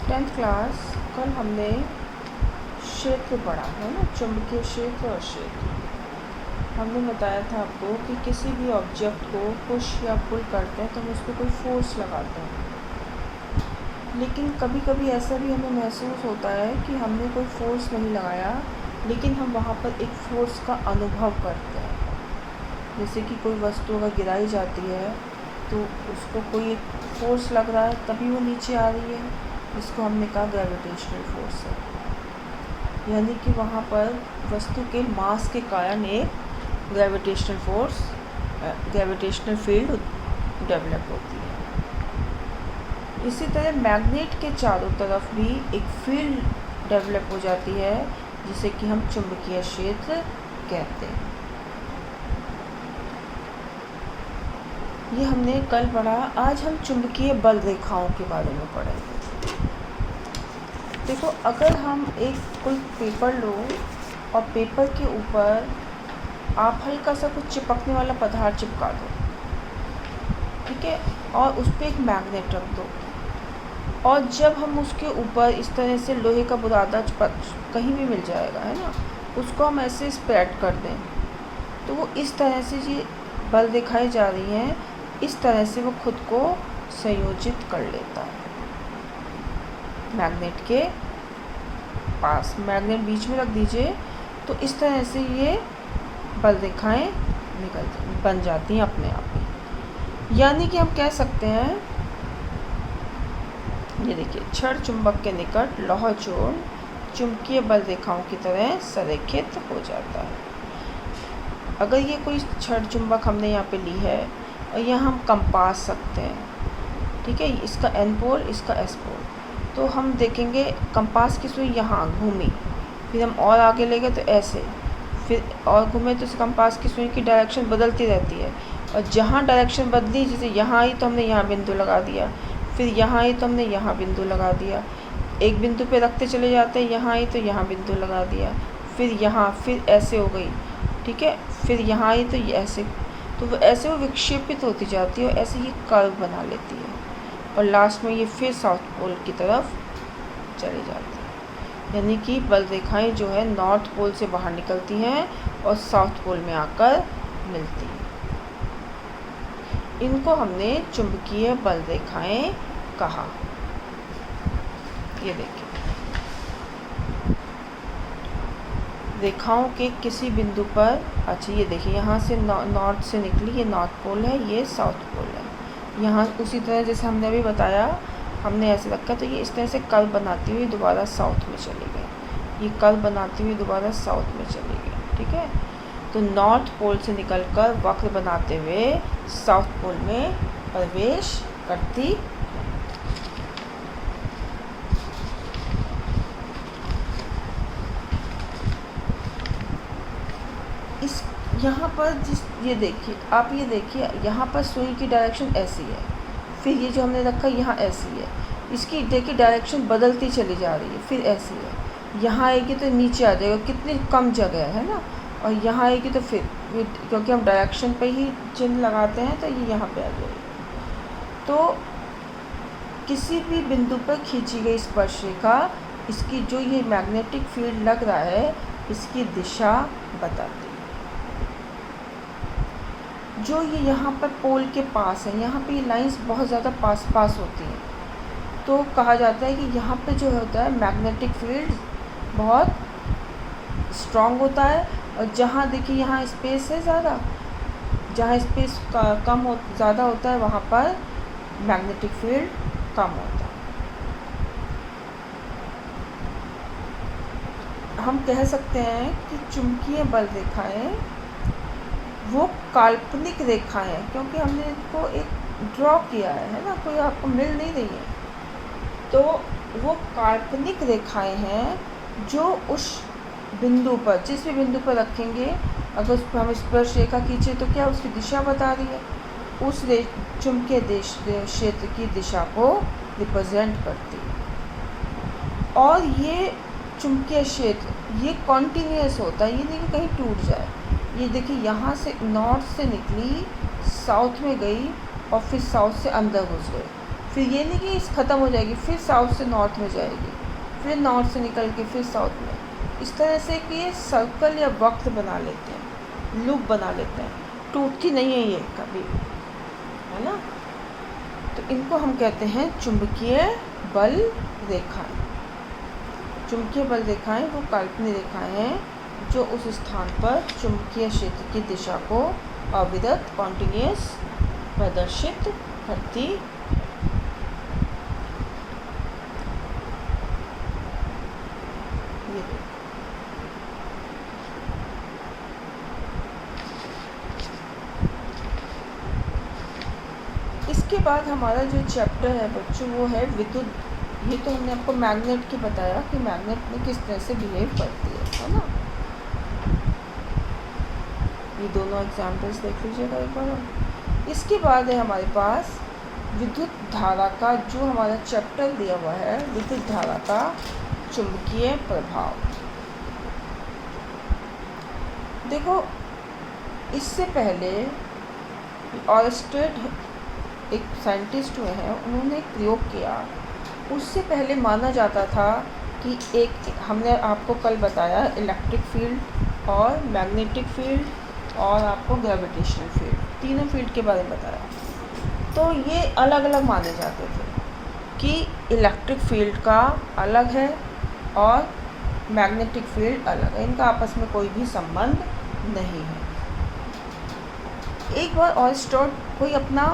Tenth class कल हमने क्षेत्र पढ़ा है ना, चुंबकीय क्षेत्र और क्षेत्र। हमने बताया था आपको कि किसी भी ऑब्जेक्ट को पुश या पुल करते हैं तो हम उस पर कोई फोर्स लगाते हैं, लेकिन कभी कभी ऐसा भी हमें महसूस होता है कि हमने कोई फोर्स नहीं लगाया, लेकिन हम वहाँ पर एक फ़ोर्स का अनुभव करते हैं। जैसे कि कोई वस्तु अगर गिराई जाती है तो उसको कोई एक फोर्स लग रहा है तभी वो नीचे आ रही है, इसको हमने कहा ग्रेविटेशनल फोर्स है। यानी कि वहाँ पर वस्तु के मास के कारण एक gravitational force, gravitational field develop होती है। इसी तरह मैग्नेट के चारों तरफ भी एक फील्ड डेवलप हो जाती है, जिसे कि हम चुंबकीय क्षेत्र कहते हैं। ये हमने कल पढ़ा। आज हम चुंबकीय बल रेखाओं के बारे में पढ़ेंगे। देखो, अगर हम कोई पेपर लो और पेपर के ऊपर आप हल्का सा कुछ चिपकने वाला पदार्थ चिपका दो, ठीक है, और उस पर एक मैग्नेट रख दो, और जब हम उसके ऊपर इस तरह से लोहे का बुरादा कहीं भी मिल जाएगा, है ना, उसको हम ऐसे स्प्रेड कर दें तो वो इस तरह से ये बल दिखाई जा रही हैं, इस तरह से वो खुद को संयोजित कर लेता है। मैग्नेट के पास मैग्नेट बीच में रख दीजिए तो इस तरह से ये बल रेखाएं बन जाती हैं अपने आप ही। यानी कि हम कह सकते हैं, ये देखिए, क्षण चुंबक के निकट लौह जोड़ चुंबकीय बल रेखाओं की तरह संरेखित हो जाता है। अगर ये कोई क्षण चुंबक हमने यहाँ पे ली है और यहाँ हम कंपास रखते हैं, ठीक है, इसका एन पोल, इसका एस पोल, तो हम देखेंगे कंपास की सुई यहाँ घूमी, फिर हम और आगे ले गए तो ऐसे, फिर और घूमे तो इस कंपास की सुई की डायरेक्शन बदलती रहती है, और जहाँ डायरेक्शन बदली, जैसे यहाँ आई तो हमने यहाँ बिंदु लगा दिया, फिर यहाँ आई तो हमने यहाँ बिंदु लगा दिया, एक बिंदु पे रखते चले जाते हैं, यहाँ आई तो यहाँ बिंदु लगा दिया, फिर यहाँ, फिर ऐसे हो गई, ठीक है, फिर यहाँ आई तो ये ऐसे, तो वो ऐसे वो विक्षेपित होती जाती है और ऐसे ही कर्व बना लेती है, और लास्ट में ये फिर साउथ पोल की तरफ चली जाती है। यानी कि बल रेखाएं जो है नॉर्थ पोल से बाहर निकलती हैं और साउथ पोल में आकर मिलती हैं। इनको हमने चुंबकीय बल रेखाएं कहा। ये देखिए, रेखाओं के किसी बिंदु पर, अच्छा ये देखिए, यहाँ से नॉर्थ से निकली, ये नॉर्थ पोल है, ये साउथ पोल है। यहाँ उसी तरह जैसे हमने अभी बताया, हमने ऐसे रखा तो ये इस तरह से कर्व बनाती हुई दोबारा साउथ में चली गई, ये कर्व बनाती हुई दोबारा साउथ में चली गई, ठीक है। तो नॉर्थ पोल से निकलकर वक्र बनाते हुए साउथ पोल में प्रवेश करती। इस यहाँ पर ये देखिए, आप ये देखिए, यहाँ पर सुई की डायरेक्शन ऐसी है, फिर ये जो हमने रखा यहाँ ऐसी है, इसकी देखिए डायरेक्शन बदलती चली जा रही है, फिर ऐसी है, यहाँ आएगी तो नीचे आ जाएगा, कितनी कम जगह है ना, और यहाँ आएगी तो फिर क्योंकि हम डायरेक्शन पे ही चिन्ह लगाते हैं तो ये यहाँ पे आ जाएगी। तो किसी भी बिंदु पर खींची गई स्पर्श रेखा, इसकी जो ये मैग्नेटिक फील्ड लग रहा है, इसकी दिशा बताती है। जो ये यहाँ पर पोल के पास है, यहाँ पे ये लाइंस बहुत ज़्यादा पास होती हैं, तो कहा जाता है कि यहाँ पे जो होता है मैग्नेटिक फील्ड बहुत स्ट्रॉन्ग होता है, और जहाँ देखिए यहाँ स्पेस है ज़्यादा, जहाँ स्पेस कम ज़्यादा होता है वहाँ पर मैग्नेटिक फील्ड कम होता है। हम कह सकते हैं कि चुंबकीय बल रेखाएं वो काल्पनिक रेखाएं हैं, क्योंकि हमने इनको एक ड्रॉ किया है ना, कोई आपको मिल नहीं रही है, तो वो काल्पनिक रेखाएं हैं जो उस बिंदु पर, जिस भी बिंदु पर रखेंगे, अगर उस पर हम स्पर्श रेखा खींचे तो क्या उसकी दिशा बता रही है, उस चुंबकीय क्षेत्र की दिशा को रिप्रेजेंट करती है। और ये चुंबकीय क्षेत्र ये कॉन्टीन्यूअस होता है, ये नहीं कि कहीं टूट जाए। ये देखिए, यहाँ से नॉर्थ से निकली, साउथ में गई, और फिर साउथ से अंदर घुस गई, फिर ये नहीं कि ख़त्म हो जाएगी, फिर साउथ से नॉर्थ में जाएगी, फिर नॉर्थ से निकल के फिर साउथ में। इस तरह से कि ये सर्कल या वक्र बना लेते हैं, लूप बना लेते हैं, टूटती नहीं है ये कभी, है ना। तो इनको हम कहते हैं चुंबकीय बल रेखाएं। चुंबकीय बल रेखाएं वो काल्पनिक रेखाएं हैं जो उस स्थान पर चुंबकीय क्षेत्र की दिशा को अविरत कॉन्टिन्यूअस प्रदर्शित करती। इसके बाद हमारा जो चैप्टर है बच्चों वो है विद्युत। ये तो हमने आपको मैग्नेट की बताया कि मैग्नेट में किस तरह से बिहेव करती है ना। ये दोनों एग्जाम्पल्स देख लीजिएगा एक बार। इसके बाद है हमारे पास विद्युत धारा का, जो हमारा चैप्टर दिया हुआ है विद्युत धारा का चुंबकीय प्रभाव। देखो इससे पहले ऑयस्टेड एक साइंटिस्ट हुए हैं, उन्होंने एक प्रयोग किया। उससे पहले माना जाता था कि एक हमने आपको कल बताया इलेक्ट्रिक फील्ड और मैग्नेटिक फील्ड और आपको ग्रेविटेशनल फील्ड, तीनों फील्ड के बारे में बताया। तो ये अलग अलग माने जाते थे कि इलेक्ट्रिक फील्ड का अलग है और मैग्नेटिक फील्ड अलग है, इनका आपस में कोई भी संबंध नहीं है। एक बार ऑयस्टेड कोई अपना